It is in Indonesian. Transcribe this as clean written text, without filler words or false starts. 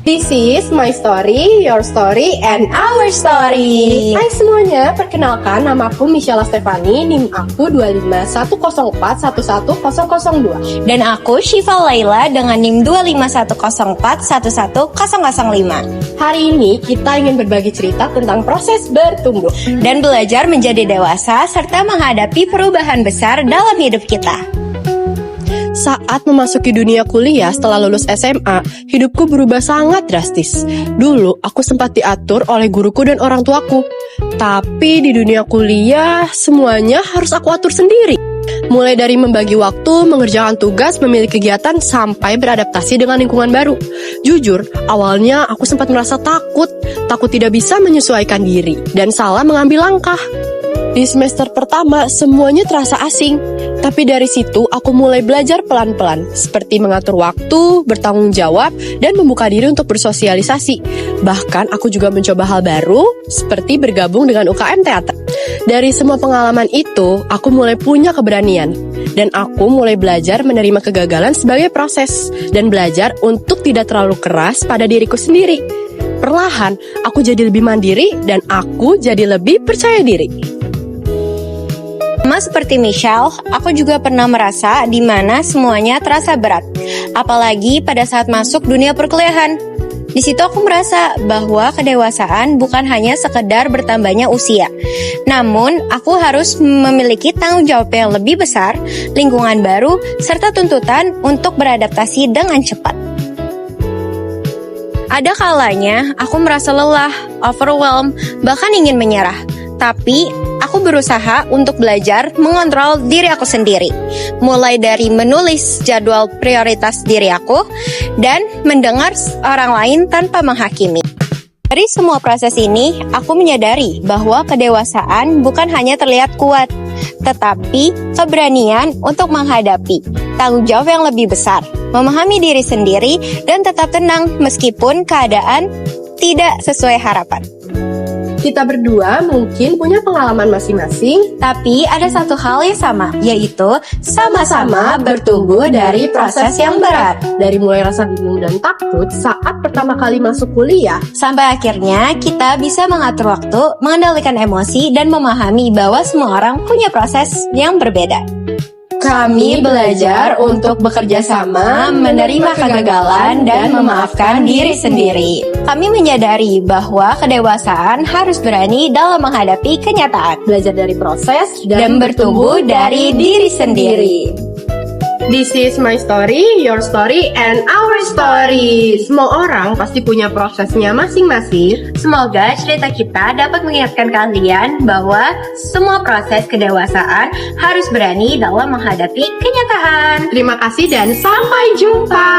This is my story, your story, and our story. Hai semuanya, perkenalkan nama aku Michelle Stefani, NIM aku 25104111002. Dan aku Syifa Laila dengan NIM 25104111005. Hari ini kita ingin berbagi cerita tentang proses bertumbuh dan belajar menjadi dewasa serta menghadapi perubahan besar dalam hidup kita. Saat memasuki dunia kuliah setelah lulus SMA, hidupku berubah sangat drastis. Dulu, aku sempat diatur oleh guruku dan orang tuaku. Tapi di dunia kuliah, semuanya harus aku atur sendiri. Mulai dari membagi waktu, mengerjakan tugas, memilih kegiatan, sampai beradaptasi dengan lingkungan baru. Jujur, awalnya aku sempat merasa takut tidak bisa menyesuaikan diri, dan salah mengambil langkah. Di semester pertama, semuanya terasa asing. Tapi dari situ, aku mulai belajar pelan-pelan, seperti mengatur waktu, bertanggung jawab, dan membuka diri untuk bersosialisasi. Bahkan, aku juga mencoba hal baru, seperti bergabung dengan UKM teater. Dari semua pengalaman itu, aku mulai punya keberanian. Dan aku mulai belajar menerima kegagalan sebagai proses, dan belajar untuk tidak terlalu keras pada diriku sendiri. Perlahan, aku jadi lebih mandiri, dan aku jadi lebih percaya diri. Sama seperti Michelle, aku juga pernah merasa di mana semuanya terasa berat. Apalagi pada saat masuk dunia perkuliahan. Di situ aku merasa bahwa kedewasaan bukan hanya sekedar bertambahnya usia. Namun, aku harus memiliki tanggung jawab yang lebih besar, lingkungan baru, serta tuntutan untuk beradaptasi dengan cepat. Ada kalanya aku merasa lelah, overwhelmed, bahkan ingin menyerah. Tapi, aku berusaha untuk belajar mengontrol diri aku sendiri. Mulai dari menulis jadwal prioritas diri aku dan mendengar orang lain tanpa menghakimi. Dari semua proses ini, aku menyadari bahwa kedewasaan bukan hanya terlihat kuat, tetapi keberanian untuk menghadapi tanggung jawab yang lebih besar, memahami diri sendiri, dan tetap tenang meskipun keadaan tidak sesuai harapan. Kita berdua mungkin punya pengalaman masing-masing, tapi ada satu hal yang sama, yaitu sama-sama bertumbuh dari proses yang berat. Dari mulai rasa bingung dan takut saat pertama kali masuk kuliah, sampai akhirnya kita bisa mengatur waktu, mengendalikan emosi, dan memahami bahwa semua orang punya proses yang berbeda. Kami belajar untuk bekerja sama, menerima kegagalan, dan memaafkan diri sendiri. Kami menyadari bahwa kedewasaan harus berani dalam menghadapi kenyataan, belajar dari proses, dan bertumbuh dari diri sendiri. This is my story, your story, and our story. Semua orang pasti punya prosesnya masing-masing. Semoga cerita kita dapat mengingatkan kalian bahwa semua proses kedewasaan harus berani dalam menghadapi kenyataan. Terima kasih dan sampai jumpa.